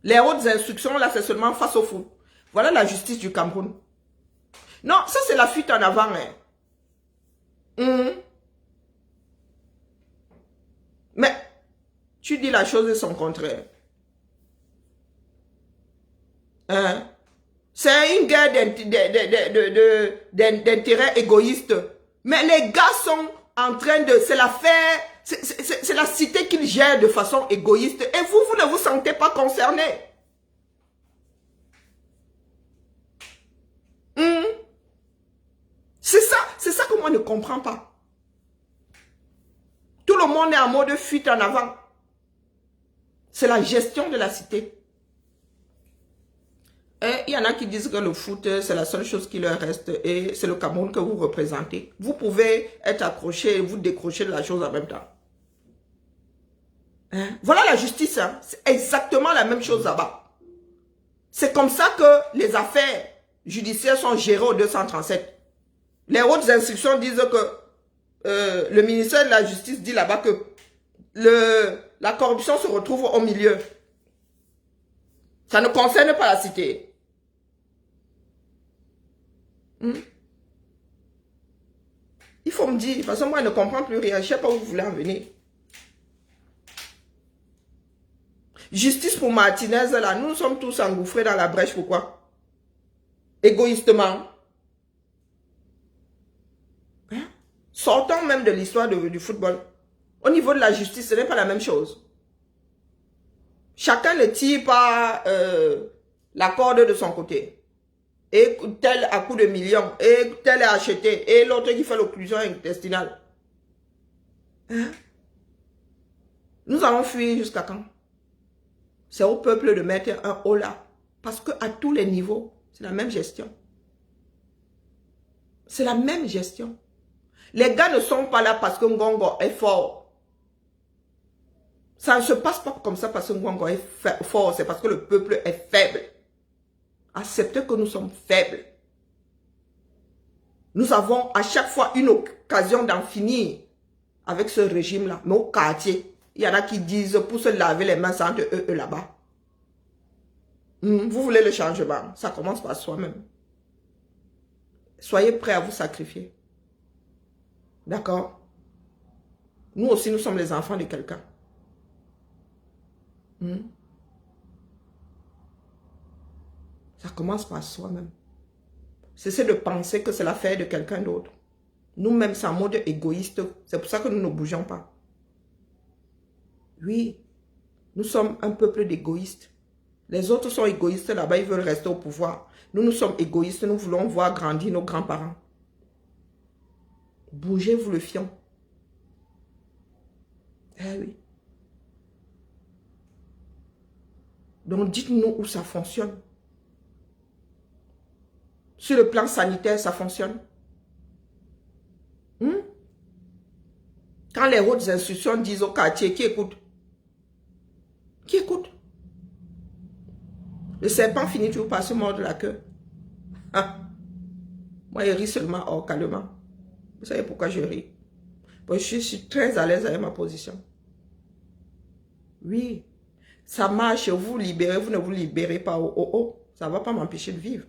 Les hautes instructions, là, c'est seulement face au foot. Voilà la justice du Cameroun. Non, ça, c'est la fuite en avant. Hein. Mais, tu dis la chose et son contraire. Hein? C'est une guerre d'intérêt égoïste. Mais les gars sont en train de... C'est l'affaire... C'est la cité qu'ils gèrent de façon égoïste. Et vous ne vous sentez pas concerné. C'est ça que moi ne comprends pas. Tout le monde est en mode fuite en avant. C'est la gestion de la cité. Et il y en a qui disent que le foot, c'est la seule chose qui leur reste et c'est le Cameroun que vous représentez. Vous pouvez être accroché et vous décrocher de la chose en même temps. Hein? Voilà la justice. Hein? C'est exactement la même chose là-bas. C'est comme ça que les affaires judiciaires sont gérées au 237. Les hautes instructions disent que le ministère de la Justice dit là-bas que la corruption se retrouve au milieu. Ça ne concerne pas la cité. Il faut me dire, parce que moi je ne comprends plus rien, je ne sais pas où vous voulez en venir. Justice pour Martinez, là, nous sommes tous engouffrés dans la brèche, pourquoi? Égoïstement. Hein? Sortons même de l'histoire du football. Au niveau de la justice, ce n'est pas la même chose. Chacun le tire par la corde de son côté. Et tel à coup de millions. Et tel est acheté. Et l'autre qui fait l'occlusion intestinale. Hein? Nous allons fuir jusqu'à quand? C'est au peuple de mettre un haut là. Parce qu'à tous les niveaux, c'est la même gestion. C'est la même gestion. Les gars ne sont pas là parce que Ngongo est fort. Ça ne se passe pas comme ça parce que Ngongo est fort. C'est parce que le peuple est faible. Acceptez que nous sommes faibles. Nous avons à chaque fois une occasion d'en finir avec ce régime-là. Mais au quartier, il y en a qui disent pour se laver les mains entre eux là-bas. Vous voulez le changement? Ça commence par soi-même. Soyez prêts à vous sacrifier. D'accord? Nous aussi, nous sommes les enfants de quelqu'un. Ça commence par soi-même. Cessez de penser que c'est l'affaire de quelqu'un d'autre. Nous-mêmes, c'est en mode égoïste. C'est pour ça que nous ne bougeons pas. Oui, nous sommes un peuple d'égoïstes. Les autres sont égoïstes là-bas, ils veulent rester au pouvoir. Nous, nous sommes égoïstes, nous voulons voir grandir nos grands-parents. Bougez-vous le fion. Eh oui. Donc, dites-nous où ça fonctionne. Sur le plan sanitaire, ça fonctionne. Quand les hautes institutions disent au quartier, qui écoute? Qui écoute? Le serpent finit toujours par se mordre la queue. Ah. Moi, je ris seulement hors calmement. Vous savez pourquoi je ris? Parce que je suis très à l'aise avec ma position. Oui, ça marche, vous libérez, vous ne vous libérez pas. Ça ne va pas m'empêcher de vivre.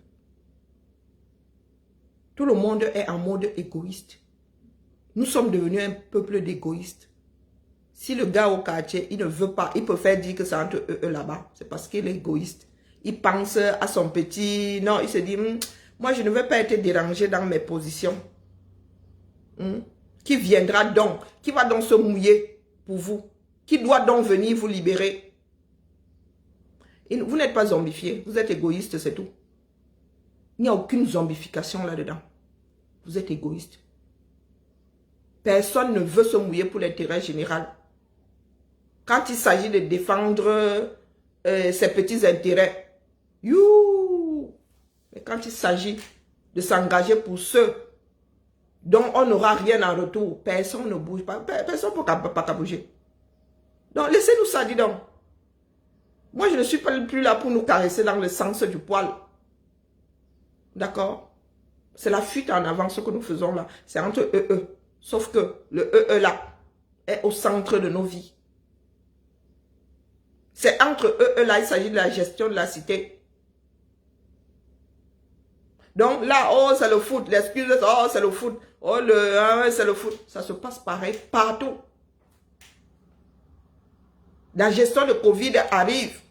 Tout le monde est en mode égoïste. Nous sommes devenus un peuple d'égoïstes. Si le gars au quartier, il ne veut pas, il peut faire dire que c'est entre eux là-bas. C'est parce qu'il est égoïste. Il pense à son petit... Non, il se dit, moi je ne veux pas être dérangé dans mes positions. Qui viendra donc? Qui va donc se mouiller pour vous? Qui doit donc venir vous libérer? Vous n'êtes pas zombifié. Vous êtes égoïste, c'est tout. Il n'y a aucune zombification là-dedans. Vous êtes égoïste. Personne ne veut se mouiller pour l'intérêt général. Quand il s'agit de défendre ses petits intérêts, mais quand il s'agit de s'engager pour ceux dont on n'aura rien en retour, personne ne bouge pas. Personne ne peut pas bouger. Donc, laissez-nous ça, dis donc. Moi, je ne suis pas plus là pour nous caresser dans le sens du poil. D'accord? C'est la fuite en avant, ce que nous faisons là. C'est entre eux. Sauf que le là est au centre de nos vies. C'est entre eux là, il s'agit de la gestion de la cité. Donc là, oh, c'est le foot. L'excuse, oh, c'est le foot. Oh, c'est le foot. Ça se passe pareil partout. La gestion de Covid arrive.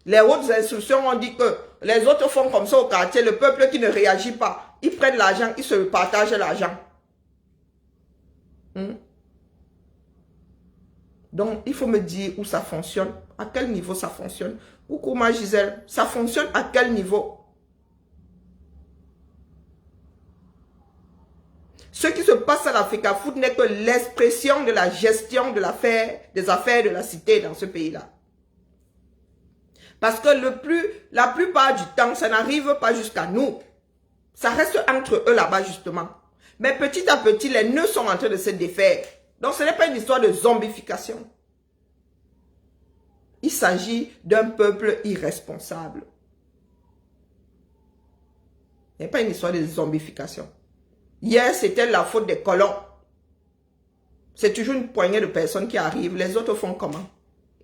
Les hautes instructions ont dit que les autres font comme ça au quartier. Le peuple qui ne réagit pas, ils prennent l'argent, ils se partagent l'argent. Donc, il faut me dire où ça fonctionne, à quel niveau ça fonctionne. Coucou ma Gisèle, ça fonctionne à quel niveau? Ce qui se passe à l'Africa Foot n'est que l'expression de la gestion de des affaires de la cité dans ce pays-là. Parce que la plupart du temps, ça n'arrive pas jusqu'à nous. Ça reste entre eux là-bas justement. Mais petit à petit, les nœuds sont en train de se défaire. Donc ce n'est pas une histoire de zombification. Il s'agit d'un peuple irresponsable. Ce n'est pas une histoire de zombification. Hier, c'était la faute des colons. C'est toujours une poignée de personnes qui arrivent. Les autres font comment?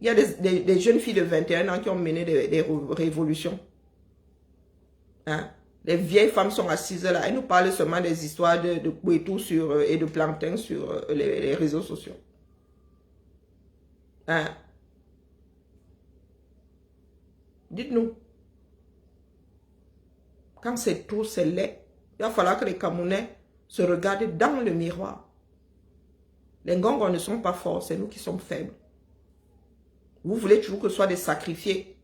Il y a des jeunes filles de 21 ans qui ont mené des révolutions. Hein? Les vieilles femmes sont assises là. Elles nous parlent seulement des histoires de Kouetou et de plantain sur les réseaux sociaux. Hein? Dites-nous. Quand c'est tout, c'est laid. Il va falloir que les Camerounais se regardent dans le miroir. Les Ngongos ne sont pas forts, c'est nous qui sommes faibles. Vous voulez toujours que ce soit des sacrifiés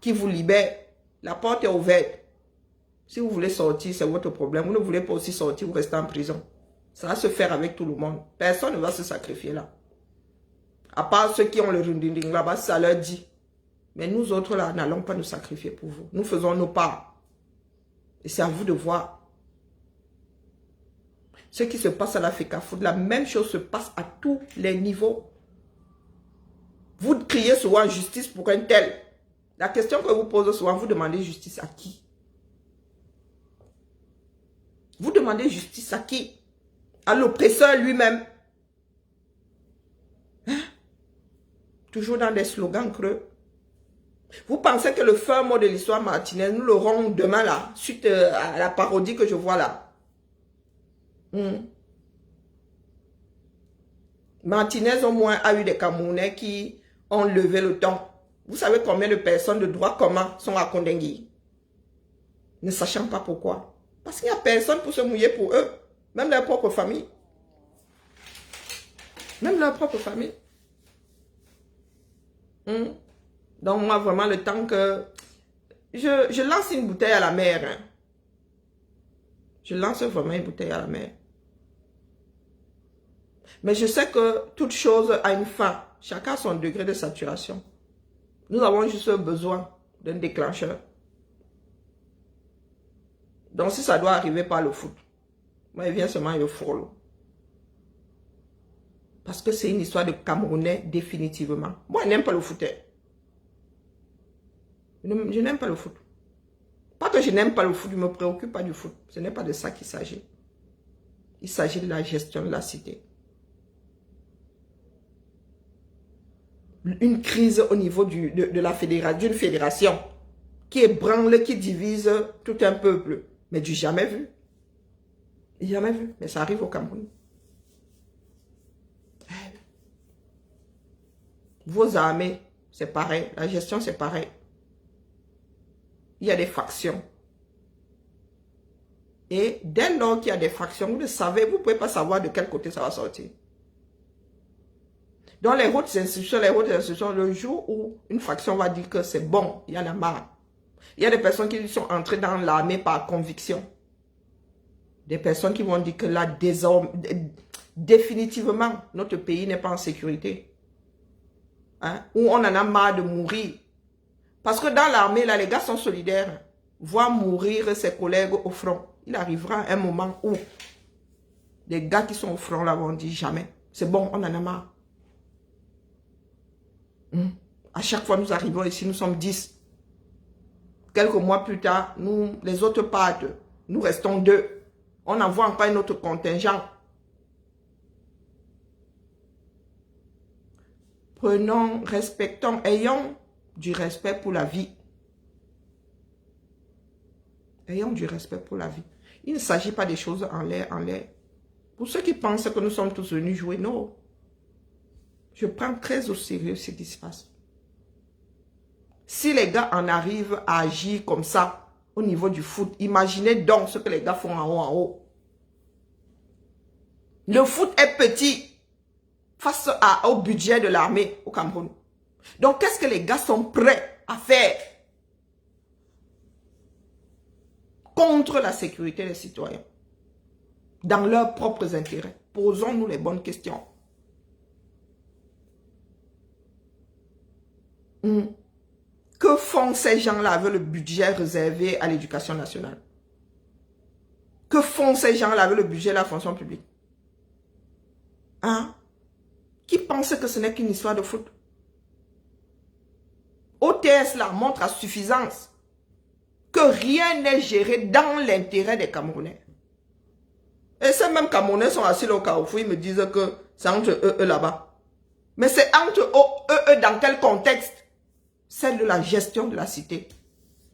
qui vous libèrent. La porte est ouverte. Si vous voulez sortir, c'est votre problème. Vous ne voulez pas aussi sortir, vous restez en prison. Ça va se faire avec tout le monde. Personne ne va se sacrifier là. À part ceux qui ont le rundinding là-bas, ça leur dit. Mais nous autres là, n'allons pas nous sacrifier pour vous. Nous faisons nos parts. Et c'est à vous de voir. Ce qui se passe à l'Africa Foot, la même chose se passe à tous les niveaux. Vous criez souvent justice pour un tel. La question que vous posez souvent, vous demandez justice à qui? Vous demandez justice à qui? À l'oppresseur lui-même. Hein? Toujours dans des slogans creux. Vous pensez que le fin mot de l'histoire Martinez, nous l'aurons demain là, suite à la parodie que je vois là. Martinez au moins a eu des Camerounais qui ont levé le ton. Vous savez combien de personnes de droit commun sont à Kondengui? Ne sachant pas pourquoi. Parce qu'il n'y a personne pour se mouiller pour eux. Même leur propre famille. Même leur propre famille. Donc moi vraiment le temps que... Je lance une bouteille à la mer. Hein. Je lance vraiment une bouteille à la mer. Mais je sais que toute chose a une fin. Chacun a son degré de saturation. Nous avons juste besoin d'un déclencheur. Donc si ça doit arriver par le foot, moi il vient seulement le fourreau. Parce que c'est une histoire de Camerounais définitivement. Moi je n'aime pas le foot. Je n'aime pas le foot. Pas que je n'aime pas le foot, je ne me préoccupe pas du foot. Ce n'est pas de ça qu'il s'agit. Il s'agit de la gestion de la cité. Une crise au niveau d'une fédération qui ébranle, qui divise tout un peuple. Mais du jamais vu. Jamais vu. Mais ça arrive au Cameroun. Vos armées, c'est pareil. La gestion, c'est pareil. Il y a des factions. Et dès lors qu'il y a des factions, vous le savez, vous ne pouvez pas savoir de quel côté ça va sortir. Dans les hautes institutions, le jour où une faction va dire que c'est bon, il y en a marre. Il y a des personnes qui sont entrées dans l'armée par conviction. Des personnes qui vont dire que là, définitivement, notre pays n'est pas en sécurité. Hein? Où on en a marre de mourir. Parce que dans l'armée, là, les gars sont solidaires. Voir mourir ses collègues au front. Il arrivera un moment où les gars qui sont au front là vont dire jamais. C'est bon, on en a marre. À chaque fois nous arrivons ici, nous sommes 10. Quelques mois plus tard, les autres partent. Nous restons 2. On envoie encore un autre contingent. Prenons, respectons, ayons du respect pour la vie. Ayons du respect pour la vie. Il ne s'agit pas des choses en l'air, en l'air. Pour ceux qui pensent que nous sommes tous venus jouer, non. Je prends très au sérieux ce qui se passe. Si les gars en arrivent à agir comme ça, au niveau du foot, imaginez donc ce que les gars font en haut, en haut. Le foot est petit face au budget de l'armée au Cameroun. Donc, qu'est-ce que les gars sont prêts à faire contre la sécurité des citoyens, dans leurs propres intérêts? Posons-nous les bonnes questions. Que font ces gens-là avec le budget réservé à l'éducation nationale? Que font ces gens-là avec le budget de la fonction publique? Hein? Qui pense que ce n'est qu'une histoire de foot? OTS là montre à suffisance que rien n'est géré dans l'intérêt des Camerounais. Et ces mêmes Camerounais sont assis au Carrefour, ils me disent que c'est entre eux là-bas. Mais c'est entre eux dans quel contexte? Celle de la gestion de la cité.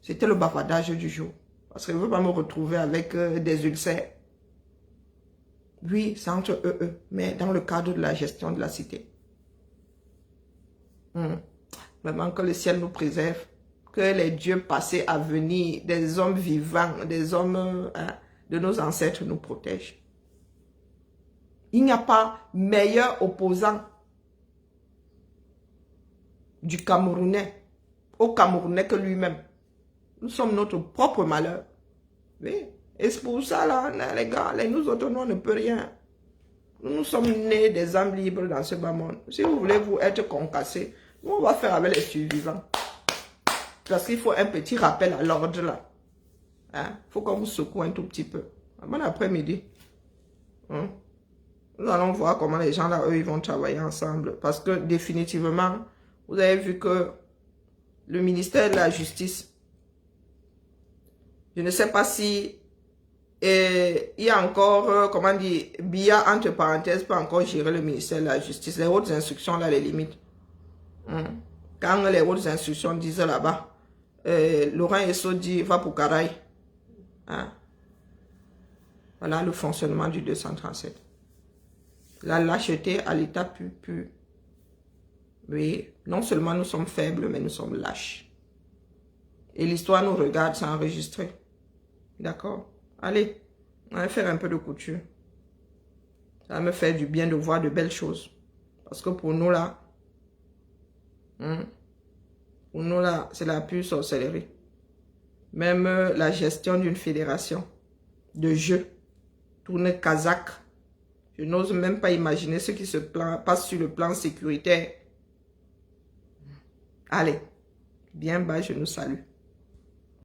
C'était le bavardage du jour. Parce que je ne veux pas me retrouver avec des ulcères. Oui, c'est entre eux, mais dans le cadre de la gestion de la cité. Vraiment que le ciel nous préserve. Que les dieux passés à venir, des hommes vivants, des hommes de nos ancêtres nous protègent. Il n'y a pas meilleur opposant du Camerounais au Camerounais que lui-même. Nous sommes notre propre malheur. Oui. Et c'est pour ça, là, les gars, nous autres, nous, on ne peut rien. Nous sommes nés des âmes libres dans ce bas monde. Si vous voulez vous être concassés, nous, on va faire avec les survivants. Parce qu'il faut un petit rappel à l'ordre, là. Hein? Il faut qu'on vous secoue un tout petit peu. Bon après-midi. Nous allons voir comment les gens, là, eux, ils vont travailler ensemble. Parce que, définitivement, vous avez vu que le ministère de la Justice, je ne sais pas si il y a encore, comment dire, Biya, entre parenthèses, peut encore gérer le ministère de la Justice. Les hautes instructions, là, les limites. Quand les hautes instructions disent là-bas, Laurent Esso dit, va pour Caraï. Hein? Voilà le fonctionnement du 237. La lâcheté à l'état pur. Oui, non seulement nous sommes faibles, mais nous sommes lâches. Et l'histoire nous regarde, c'est enregistré. D'accord? Allez, on va faire un peu de couture. Ça va me faire du bien de voir de belles choses. Parce que pour nous là, c'est la pure sorcellerie. Même la gestion d'une fédération de jeux, tourner kazakh. Je n'ose même pas imaginer ce qui se passe sur le plan sécuritaire. Allez, bien bas, je nous salue.